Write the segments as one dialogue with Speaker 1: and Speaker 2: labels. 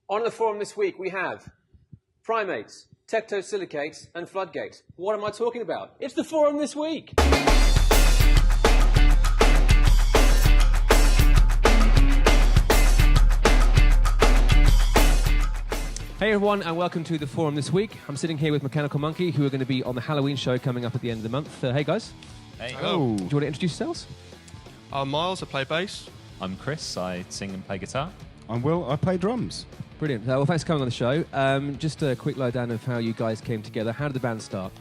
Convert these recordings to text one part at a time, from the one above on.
Speaker 1: On the forum this week, we have Primates, Tectosilicates, and Floodgates. What am I talking about? It's the forum this week! Hey everyone, and welcome to the forum this week. I'm sitting here with Mechanical Monkey, who are going to be on the Halloween show coming up at the end of the month. Hey guys.
Speaker 2: Hey.
Speaker 3: Hello.
Speaker 1: Do you want to introduce yourselves?
Speaker 3: I'm Miles, I play bass.
Speaker 2: I'm Chris, I sing and play guitar.
Speaker 4: I'm Will, I play drums.
Speaker 1: Brilliant. Well, thanks for coming on the show. Just a quick lowdown of how you guys came together. How did the band start?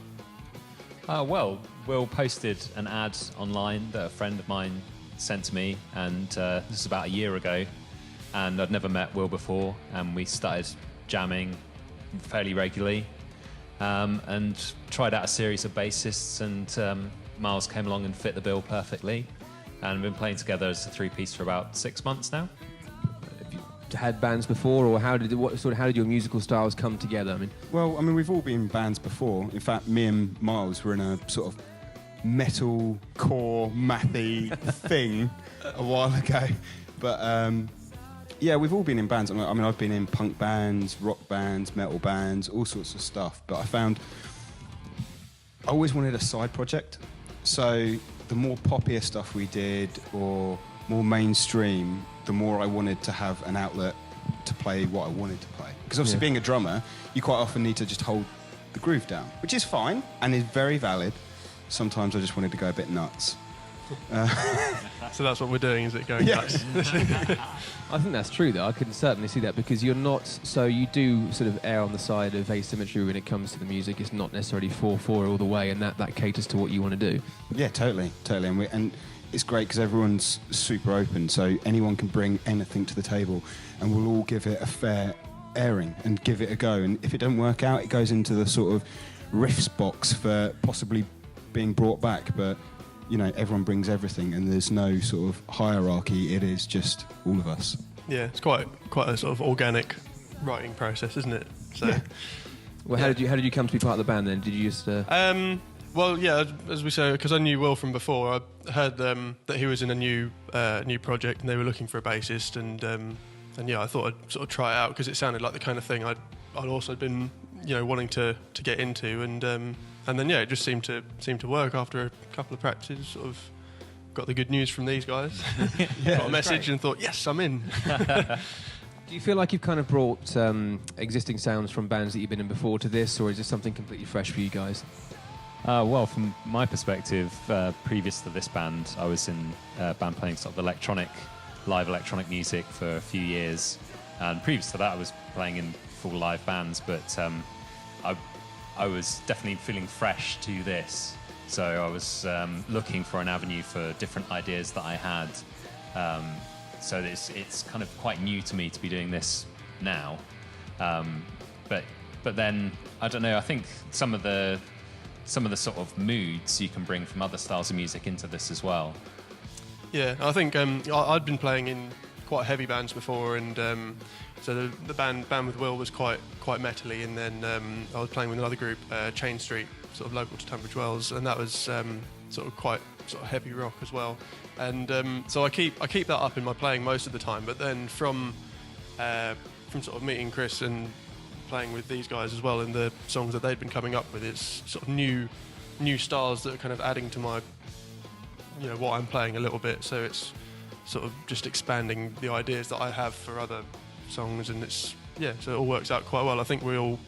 Speaker 2: Well, Will posted an ad online that a friend of mine sent to me, and this is about a year ago, and I'd never met Will before, and we started jamming fairly regularly, and tried out a series of bassists, and Miles came along and fit the bill perfectly, and we've been playing together as a three-piece for about 6 months now.
Speaker 1: Have you had bands before, or how did your musical styles come together?
Speaker 4: We've all been in bands before. In fact, me and Miles were in a sort of metal core mathy thing a while ago. But yeah, we've all been in bands. I've been in punk bands, rock bands, metal bands, all sorts of stuff. But I found I always wanted a side project. So the more poppier stuff we did, or more mainstream, the more I wanted to have an outlet to play what I wanted to play. Because obviously being a drummer, you quite often need to just hold the groove down, which is fine and is very valid. Sometimes I just wanted to go a bit nuts.
Speaker 3: So that's what we're doing, is it, going nuts?
Speaker 1: I think that's true, though. I can certainly see that, because you're not... So you do sort of err on the side of asymmetry when it comes to the music. It's not necessarily 4/4 all the way, and that caters to what you want to do.
Speaker 4: Yeah, totally. And it's great because everyone's super open, so anyone can bring anything to the table, and we'll all give it a fair airing and give it a go. And if it don't work out, it goes into the sort of riffs box for possibly being brought back. But you know, everyone brings everything, and there's no sort of hierarchy. It is just all of us.
Speaker 3: Yeah, it's quite a sort of organic writing process, isn't it? So,
Speaker 1: yeah. Well, how did you come to be part of the band then? Did you just?
Speaker 3: Well, yeah, as we say, because I knew Will from before, I heard that he was in a new project, and they were looking for a bassist, and yeah, I thought I'd sort of try it out because it sounded like the kind of thing I'd also been, wanting to get into, and then yeah, it just seemed to work after a couple of practices. Sort of got the good news from these guys, got a message, and thought, yes, I'm in.
Speaker 1: Do you feel like you've kind of brought existing sounds from bands that you've been in before to this, or is this something completely fresh for you guys?
Speaker 2: Well, from my perspective, previous to this band, I was in a band playing sort of live electronic music for a few years, and previous to that, I was playing in full live bands, but I was definitely feeling fresh to this, so I was looking for an avenue for different ideas that I had. So it's kind of quite new to me to be doing this now, but then I don't know. I think some of the sort of moods you can bring from other styles of music into this as well.
Speaker 3: Yeah, I think I'd been playing in quite heavy bands before, and so the band with Will was quite metally, and then I was playing with another group, Chain Street, sort of local to Tunbridge Wells, and that was sort of quite sort of heavy rock as well. And so I keep that up in my playing most of the time. But then from sort of meeting Chris and playing with these guys as well, and the songs that they'd been coming up with, it's sort of new styles that are kind of adding to my what I'm playing a little bit. So it's sort of just expanding the ideas that I have for other songs, and so it all works out quite well. I think we all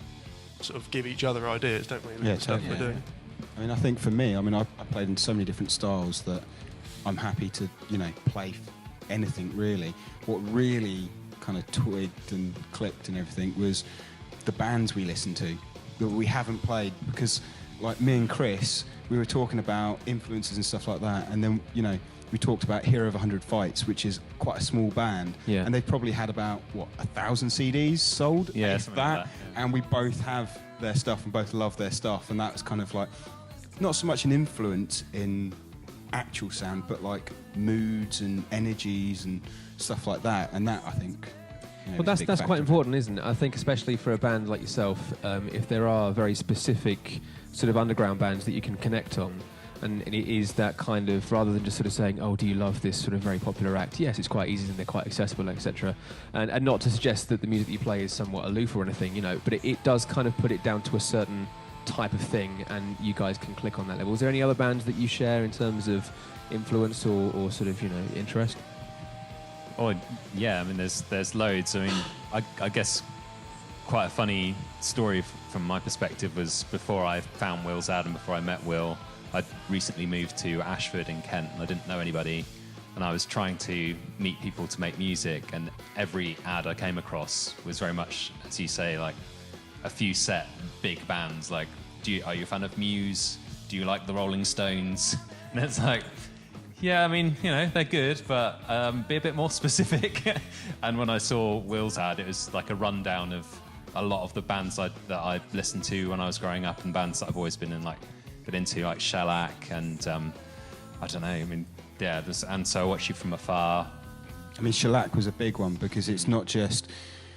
Speaker 3: sort of give each other ideas, don't we?
Speaker 4: Yeah,
Speaker 3: the stuff we're doing.
Speaker 4: I mean, I think for me, I played in so many different styles that I'm happy to play anything really. What really kind of twigged and clicked and everything was the bands we listened to that we haven't played, because like me and Chris, we were talking about influences and stuff like that, and then we talked about Hero of 100 Fights, which is quite a small band, and they probably had about 1,000 CDs sold,
Speaker 2: if
Speaker 4: that,
Speaker 2: like that,
Speaker 4: and we both have their stuff and both love their stuff, and that was kind of like not so much an influence in actual sound, but like moods and energies and stuff like that, and that I think.
Speaker 1: Well, that's quite important, isn't it? I think especially for a band like yourself, if there are very specific sort of underground bands that you can connect on, And it is that kind of, rather than just sort of saying, oh, do you love this sort of very popular act? Yes, it's quite easy and they're quite accessible, etc. And not to suggest that the music that you play is somewhat aloof or anything, you know, but it does kind of put it down to a certain type of thing, and you guys can click on that level. Is there any other bands that you share in terms of influence or sort of, you know, interest?
Speaker 2: Oh, yeah, I mean, there's loads. I mean, I guess quite a funny story from my perspective was before I found Will's ad and before I met Will, I'd recently moved to Ashford in Kent and I didn't know anybody, and I was trying to meet people to make music, and every ad I came across was very much, as you say, like a few set big bands. Like, are you a fan of Muse? Do you like the Rolling Stones? And it's like, yeah, I mean, you know, they're good, but be a bit more specific. And when I saw Will's ad, it was like a rundown of a lot of the bands that I listened to when I was growing up, and bands that I've always been into, like Shellac and I don't know. I mean, yeah. And so I watched you from afar.
Speaker 4: I mean, Shellac was a big one because it's not just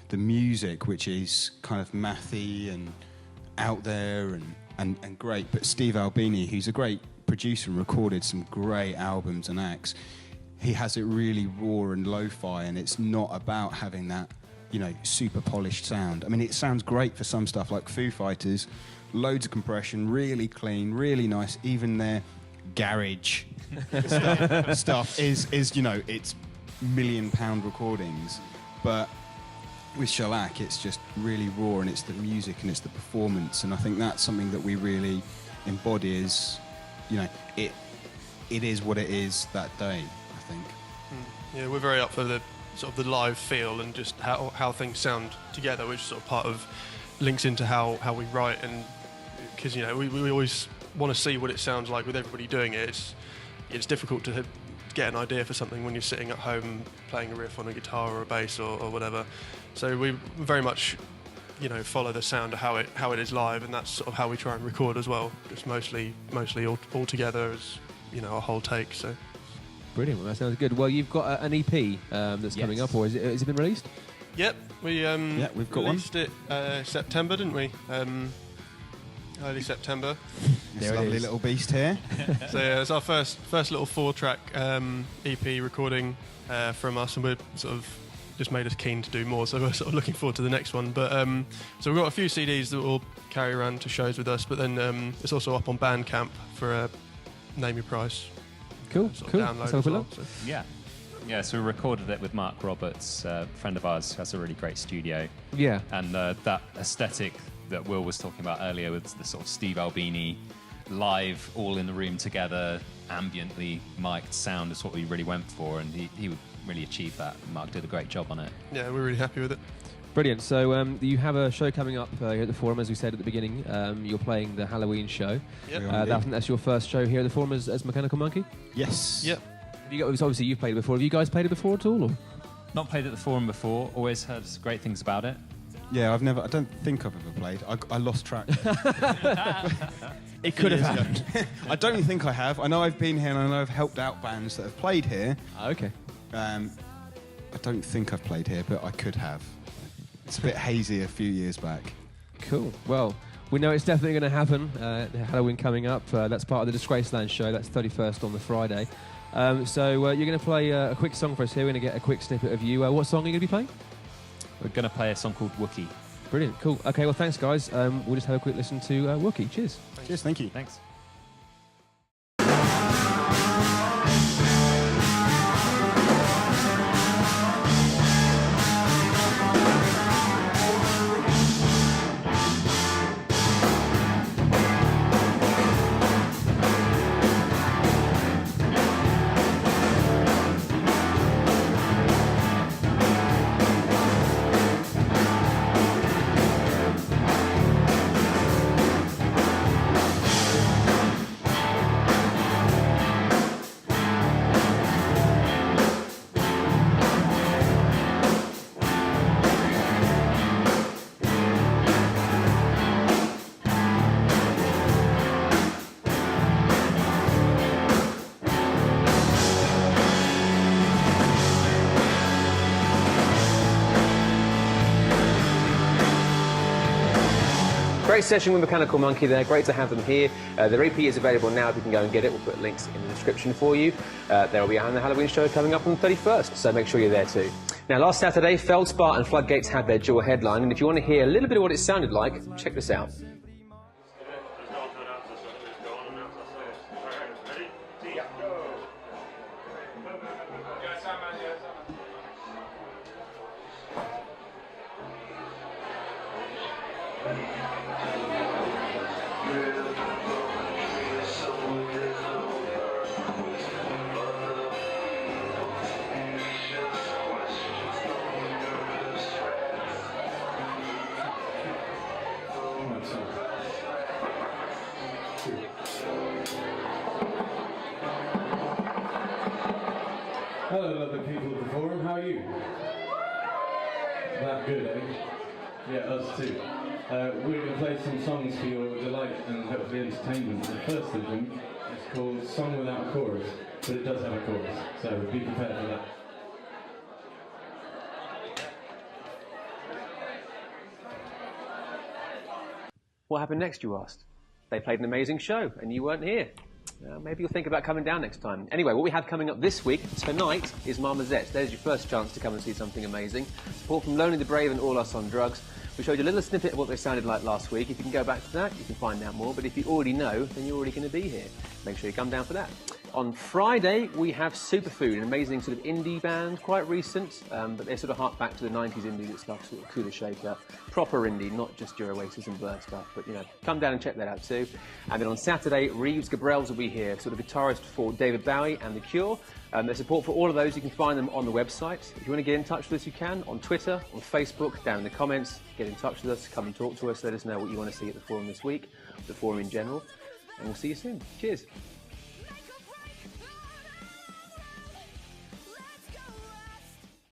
Speaker 4: the music, which is kind of mathy and out there and great, but Steve Albini, who's a great producer and recorded some great albums and acts, he has it really raw and lo-fi, and it's not about having that, you know, super polished sound. I mean, it sounds great for some stuff like Foo Fighters, loads of compression, really clean, really nice. Even their garage stuff is, you know, it's £1 million recordings. But with Shellac, it's just really raw, and it's the music and it's the performance. And I think that's something that we really embody is, you know, it is what it is that day, I think.
Speaker 3: Yeah, we're very up for the sort of the live feel and just how things sound together, which sort of part of links into how we write. And because, you know, we always want to see what it sounds like with everybody doing it. It's difficult to get an idea for something when you're sitting at home playing a riff on a guitar or a bass or whatever. So we very much, you know, follow the sound of how it is live, and that's sort of how we try and record as well. Just mostly all together as, you know, a whole take. So
Speaker 1: brilliant. Well, that sounds good. Well, you've got an EP that's coming up, or has it been released?
Speaker 3: Yep, we've got
Speaker 1: released
Speaker 3: it September, didn't we? Early September.
Speaker 4: This lovely little beast here.
Speaker 3: So yeah, it's our first little 4-track EP recording from us, and we're sort of just made us keen to do more. So we're sort of looking forward to the next one. But so we've got a few CDs that we'll carry around to shows with us. But then it's also up on Bandcamp for a name your price.
Speaker 1: Cool.
Speaker 3: Download as well, so.
Speaker 2: Yeah, so we recorded it with Mark Roberts, a friend of ours who has a really great studio.
Speaker 1: Yeah.
Speaker 2: And that aesthetic that Will was talking about earlier with the sort of Steve Albini live, all in the room together, ambiently mic'd sound is what we really went for, and he would really achieve that. Mark did a great job on it.
Speaker 3: Yeah, we're really happy with it.
Speaker 1: Brilliant. So you have a show coming up here at the Forum, as we said at the beginning. You're playing the Halloween show.
Speaker 3: Yep.
Speaker 1: I think that's your first show here at the Forum as Mechanical Monkey?
Speaker 4: Yes.
Speaker 3: Yep.
Speaker 1: Obviously, you've played it before. Have you guys played it before at all? Or?
Speaker 2: Not played at the Forum before, always heard great things about it.
Speaker 4: Yeah, I don't think I've ever played. I lost track.
Speaker 1: It could have happened.
Speaker 4: I don't even think I have. I know I've been here and I know I've helped out bands that have played here.
Speaker 1: Okay.
Speaker 4: I don't think I've played here, but I could have. It's a bit hazy a few years back.
Speaker 1: Cool. Well, we know it's definitely going to happen. Halloween coming up. That's part of the Disgraceland show. That's 31st on the Friday. So you're going to play a quick song for us here. We're going to get a quick snippet of you. What song are you going to be playing?
Speaker 2: We're going to play a song called Wookie.
Speaker 1: Brilliant. Cool. Okay, well, thanks, guys. We'll just have a quick listen to Wookie. Cheers.
Speaker 3: Thanks.
Speaker 4: Cheers, thank you.
Speaker 2: Thanks.
Speaker 1: Great session with Mechanical Monkey there. Great to have them here. Their EP is available now. If you can go and get it, we'll put links in the description for you. There will be a Halloween show coming up on the 31st, so make sure you're there too. Now, last Saturday, Feldspar and Floodgates had their dual headline, and if you want to hear a little bit of what it sounded like, check this out.
Speaker 5: Hello, lovely people of the forum. How are you? That good, eh? Yeah, us too. We're going to play some songs for your delight and hopefully entertainment. The first of them is called Song Without a Chorus, but it does have a chorus, so be prepared for that.
Speaker 1: What happened next, you asked? They played an amazing show, and you weren't here. Maybe you'll think about coming down next time. Anyway, what we have coming up this week, tonight, is Marmozets. There's your first chance to come and see something amazing. Support from Lonely the Brave and All Us on Drugs. We showed you a little snippet of what they sounded like last week. If you can go back to that, you can find out more. But if you already know, then you're already going to be here. Make sure you come down for that. On Friday, we have Superfood, an amazing sort of indie band, quite recent, but they sort of hark back to the 90s indie stuff, sort of cooler shaker. Proper indie, not just your Oasis and Blur stuff, but, you know, come down and check that out too. And then on Saturday, Reeves Gabrels will be here, sort of guitarist for David Bowie and The Cure. There's support for all of those. You can find them on the website. If you want to get in touch with us, you can, on Twitter, on Facebook, down in the comments. Get in touch with us, come and talk to us, let us know what you want to see at the forum this week, the forum in general, and we'll see you soon. Cheers.